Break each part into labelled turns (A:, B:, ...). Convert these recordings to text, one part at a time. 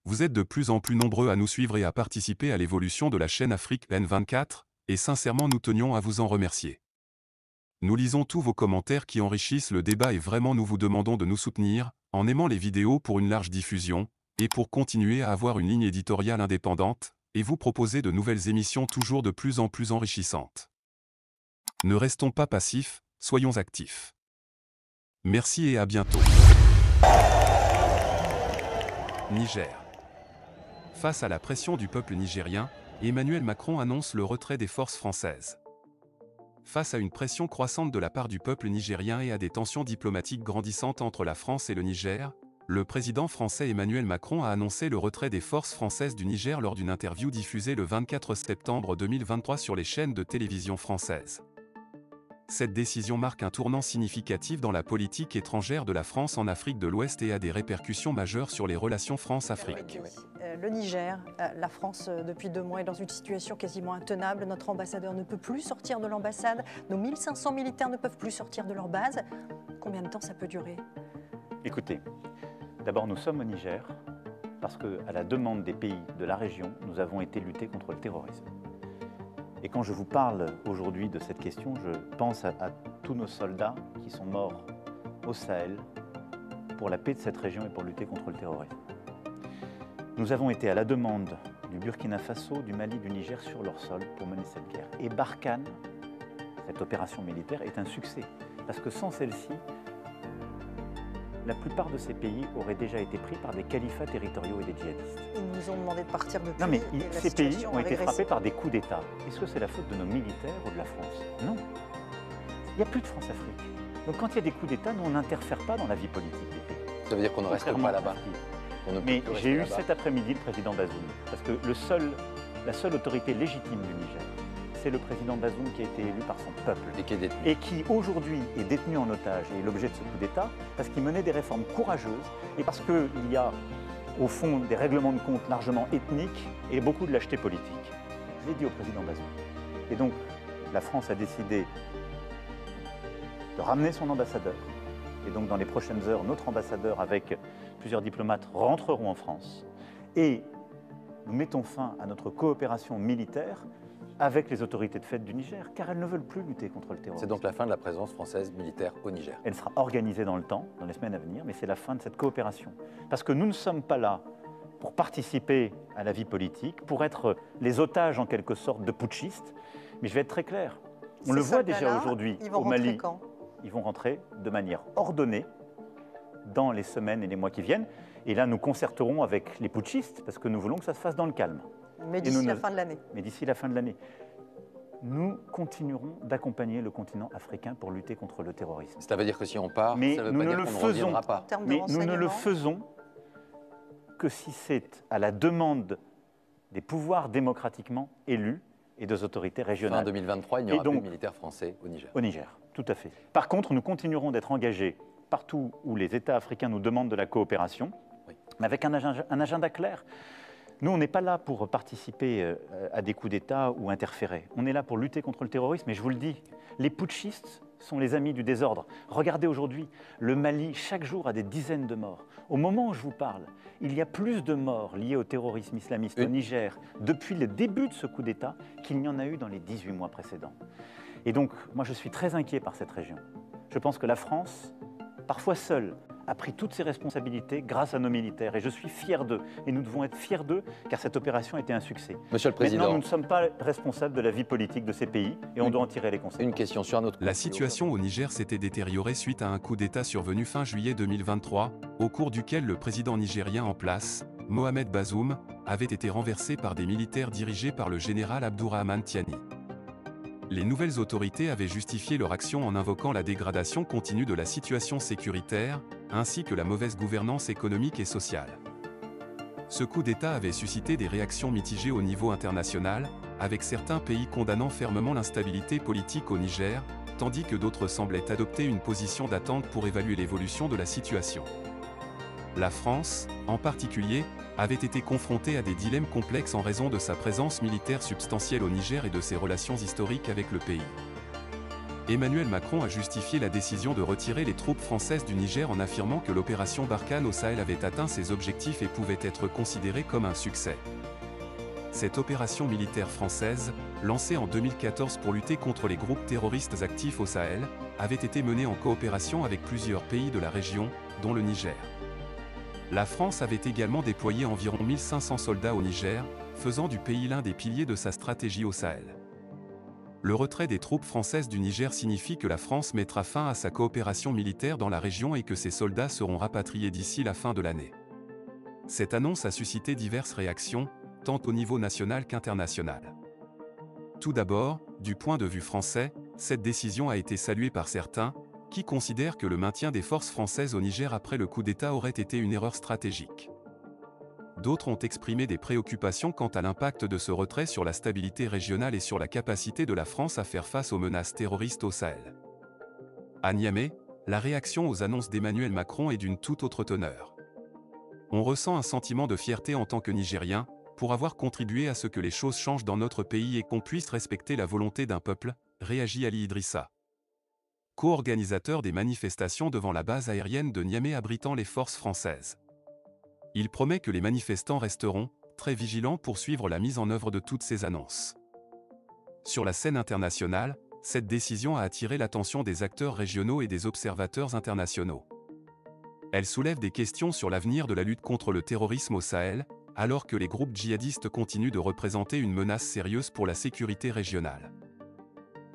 A: Vous êtes de plus en plus nombreux à nous suivre et à participer à l'évolution de la chaîne Afrique N24, et sincèrement nous tenions à vous en remercier. Nous lisons tous vos commentaires qui enrichissent le débat et vraiment nous vous demandons de nous soutenir, en aimant les vidéos pour une large diffusion, et pour continuer à avoir une ligne éditoriale indépendante, et vous proposer de nouvelles émissions toujours de plus en plus enrichissantes. Ne restons pas passifs, soyons actifs. Merci et à bientôt. Niger. Face à la pression du peuple nigérien, Emmanuel Macron annonce le retrait des forces françaises. Face à une pression croissante de la part du peuple nigérien et à des tensions diplomatiques grandissantes entre la France et le Niger, le président français Emmanuel Macron a annoncé le retrait des forces françaises du Niger lors d'une interview diffusée le 24 septembre 2023 sur les chaînes de télévision françaises. Cette décision marque un tournant significatif dans la politique étrangère de la France en Afrique de l'Ouest et a des répercussions majeures sur les relations France-Afrique.
B: Le Niger, la France depuis 2 mois est dans une situation quasiment intenable. Notre ambassadeur ne peut plus sortir de l'ambassade. Nos 1500 militaires ne peuvent plus sortir de leur base. Combien de temps ça peut durer?
C: Écoutez, d'abord nous sommes au Niger parce qu'à la demande des pays de la région, nous avons été lutter contre le terrorisme. Et quand je vous parle aujourd'hui de cette question, je pense à tous nos soldats qui sont morts au Sahel pour la paix de cette région et pour lutter contre le terrorisme. Nous avons été à la demande du Burkina Faso, du Mali, du Niger sur leur sol pour mener cette guerre. Et Barkhane, cette opération militaire, est un succès. Parce que sans celle-ci, la plupart de ces pays auraient déjà été pris par des califats territoriaux et des djihadistes.
B: Ils nous ont demandé de partir depuis.
C: Non mais ces pays ont été frappés par des coups d'État. Est-ce que c'est la faute de nos militaires ou de la France? Non. Il n'y a plus de France-Afrique. Donc quand il y a des coups d'État, nous on n'interfère pas dans la vie politique des pays.
D: Ça veut dire qu'on ne reste pas là-bas.
C: Mais j'ai eu cet après-midi le président Bazoum. Parce que la seule autorité légitime du Niger, c'est le président Bazoum qui a été élu par son peuple. Et qui aujourd'hui est détenu en otage et est l'objet de ce coup d'État parce qu'il menait des réformes courageuses et parce qu'il y a au fond des règlements de compte largement ethniques et beaucoup de lâcheté politique. Je l'ai dit au président Bazoum. Et donc la France a décidé de ramener son ambassadeur. Et donc dans les prochaines heures, notre ambassadeur avec plusieurs diplomates rentreront en France. Et nous mettons fin à notre coopération militaire avec les autorités de fait du Niger, car elles ne veulent plus lutter contre le terrorisme.
D: C'est donc la fin de la présence française militaire au Niger.
C: Elle sera organisée dans le temps, dans les semaines à venir, mais c'est la fin de cette coopération. Parce que nous ne sommes pas là pour participer à la vie politique, pour être les otages en quelque sorte de putschistes, mais je vais être très clair. On le voit déjà aujourd'hui au Mali. Ils vont rentrer de manière ordonnée dans les semaines et les mois qui viennent. Et là, nous concerterons avec les putschistes, parce que nous voulons que ça se fasse dans le calme.
B: Mais d'ici la fin de l'année.
C: Mais d'ici la fin de l'année. Nous continuerons d'accompagner le continent africain pour lutter contre le terrorisme.
D: Ça veut dire que si on part,
C: mais
D: ça veut
C: nous
D: pas
C: ne
D: dire
C: le
D: qu'on ne
C: faisons
D: reviendra pas.
C: Mais nous ne le faisons que si c'est à la demande des pouvoirs démocratiquement élus et des autorités régionales.
D: Fin 2023, il n'y aura plus de militaires français au Niger.
C: Au Niger, tout à fait. Par contre, nous continuerons d'être engagés partout où les États africains nous demandent de la coopération, mais avec un agenda clair. Nous, on n'est pas là pour participer à des coups d'État ou interférer. On est là pour lutter contre le terrorisme. Et je vous le dis, les putschistes sont les amis du désordre. Regardez aujourd'hui, le Mali, chaque jour, a des dizaines de morts. Au moment où je vous parle, il y a plus de morts liés au terrorisme islamiste au Niger depuis le début de ce coup d'État qu'il n'y en a eu dans les 18 mois précédents. Et donc, moi, je suis très inquiet par cette région. Je pense que la France, parfois seule, a pris toutes ses responsabilités grâce à nos militaires. Et je suis fier d'eux. Et nous devons être fiers d'eux, car cette opération a été un succès.
D: Monsieur le Président.
C: Maintenant, nous ne sommes pas responsables de la vie politique de ces pays et on doit en tirer les conséquences.
D: Une question sur un autre.
A: La situation au Niger s'était détériorée suite à un coup d'État survenu fin juillet 2023, au cours duquel le président nigérien en place, Mohamed Bazoum, avait été renversé par des militaires dirigés par le général Abdourahmane Tiani. Les nouvelles autorités avaient justifié leur action en invoquant la dégradation continue de la situation sécuritaire, ainsi que la mauvaise gouvernance économique et sociale. Ce coup d'État avait suscité des réactions mitigées au niveau international, avec certains pays condamnant fermement l'instabilité politique au Niger, tandis que d'autres semblaient adopter une position d'attente pour évaluer l'évolution de la situation. La France, en particulier, avait été confrontée à des dilemmes complexes en raison de sa présence militaire substantielle au Niger et de ses relations historiques avec le pays. Emmanuel Macron a justifié la décision de retirer les troupes françaises du Niger en affirmant que l'opération Barkhane au Sahel avait atteint ses objectifs et pouvait être considérée comme un succès. Cette opération militaire française, lancée en 2014 pour lutter contre les groupes terroristes actifs au Sahel, avait été menée en coopération avec plusieurs pays de la région, dont le Niger. La France avait également déployé environ 1500 soldats au Niger, faisant du pays l'un des piliers de sa stratégie au Sahel. Le retrait des troupes françaises du Niger signifie que la France mettra fin à sa coopération militaire dans la région et que ses soldats seront rapatriés d'ici la fin de l'année. Cette annonce a suscité diverses réactions, tant au niveau national qu'international. Tout d'abord, du point de vue français, cette décision a été saluée par certains, qui considèrent que le maintien des forces françaises au Niger après le coup d'État aurait été une erreur stratégique. D'autres ont exprimé des préoccupations quant à l'impact de ce retrait sur la stabilité régionale et sur la capacité de la France à faire face aux menaces terroristes au Sahel. À Niamey, la réaction aux annonces d'Emmanuel Macron est d'une toute autre teneur. On ressent un sentiment de fierté en tant que Nigérien, pour avoir contribué à ce que les choses changent dans notre pays et qu'on puisse respecter la volonté d'un peuple, réagit Ali Idrissa, co-organisateur des manifestations devant la base aérienne de Niamey abritant les forces françaises. Il promet que les manifestants resteront très vigilants pour suivre la mise en œuvre de toutes ces annonces. Sur la scène internationale, cette décision a attiré l'attention des acteurs régionaux et des observateurs internationaux. Elle soulève des questions sur l'avenir de la lutte contre le terrorisme au Sahel, alors que les groupes djihadistes continuent de représenter une menace sérieuse pour la sécurité régionale.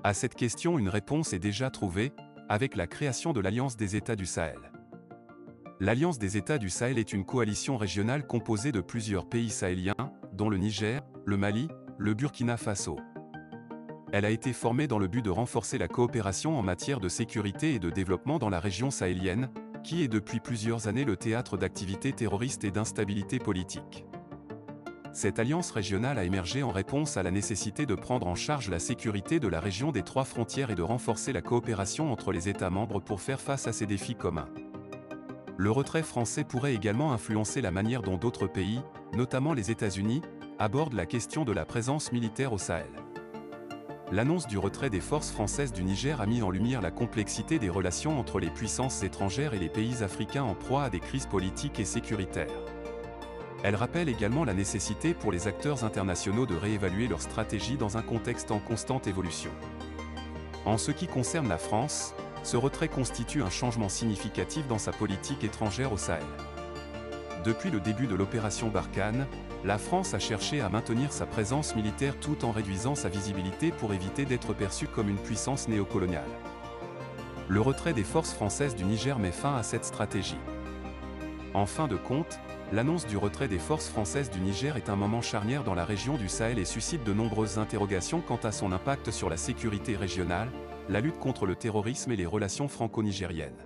A: À cette question, une réponse est déjà trouvée, avec la création de l'Alliance des États du Sahel. L'Alliance des États du Sahel est une coalition régionale composée de plusieurs pays sahéliens, dont le Niger, le Mali, le Burkina Faso. Elle a été formée dans le but de renforcer la coopération en matière de sécurité et de développement dans la région sahélienne, qui est depuis plusieurs années le théâtre d'activités terroristes et d'instabilité politique. Cette alliance régionale a émergé en réponse à la nécessité de prendre en charge la sécurité de la région des trois frontières et de renforcer la coopération entre les États membres pour faire face à ces défis communs. Le retrait français pourrait également influencer la manière dont d'autres pays, notamment les États-Unis, abordent la question de la présence militaire au Sahel. L'annonce du retrait des forces françaises du Niger a mis en lumière la complexité des relations entre les puissances étrangères et les pays africains en proie à des crises politiques et sécuritaires. Elle rappelle également la nécessité pour les acteurs internationaux de réévaluer leur stratégie dans un contexte en constante évolution. En ce qui concerne la France, ce retrait constitue un changement significatif dans sa politique étrangère au Sahel. Depuis le début de l'opération Barkhane, la France a cherché à maintenir sa présence militaire tout en réduisant sa visibilité pour éviter d'être perçue comme une puissance néocoloniale. Le retrait des forces françaises du Niger met fin à cette stratégie. En fin de compte, l'annonce du retrait des forces françaises du Niger est un moment charnière dans la région du Sahel et suscite de nombreuses interrogations quant à son impact sur la sécurité régionale, la lutte contre le terrorisme et les relations franco-nigériennes.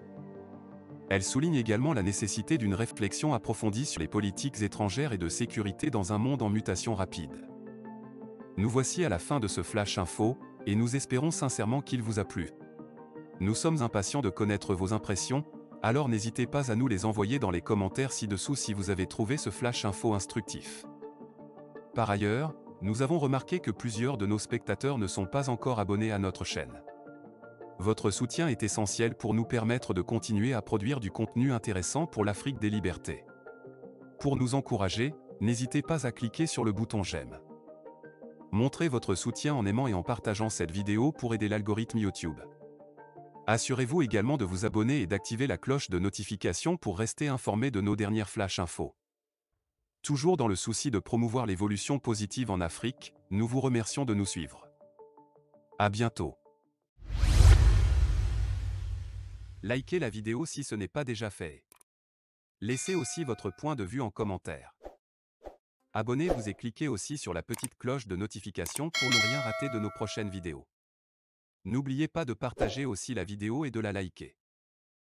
A: Elle souligne également la nécessité d'une réflexion approfondie sur les politiques étrangères et de sécurité dans un monde en mutation rapide. Nous voici à la fin de ce Flash Info, et nous espérons sincèrement qu'il vous a plu. Nous sommes impatients de connaître vos impressions, alors n'hésitez pas à nous les envoyer dans les commentaires ci-dessous si vous avez trouvé ce Flash Info instructif. Par ailleurs, nous avons remarqué que plusieurs de nos spectateurs ne sont pas encore abonnés à notre chaîne. Votre soutien est essentiel pour nous permettre de continuer à produire du contenu intéressant pour l'Afrique des libertés. Pour nous encourager, n'hésitez pas à cliquer sur le bouton j'aime. Montrez votre soutien en aimant et en partageant cette vidéo pour aider l'algorithme YouTube. Assurez-vous également de vous abonner et d'activer la cloche de notification pour rester informé de nos dernières flash infos. Toujours dans le souci de promouvoir l'évolution positive en Afrique, nous vous remercions de nous suivre. À bientôt. Likez la vidéo si ce n'est pas déjà fait. Laissez aussi votre point de vue en commentaire. Abonnez-vous et cliquez aussi sur la petite cloche de notification pour ne rien rater de nos prochaines vidéos. N'oubliez pas de partager aussi la vidéo et de la liker.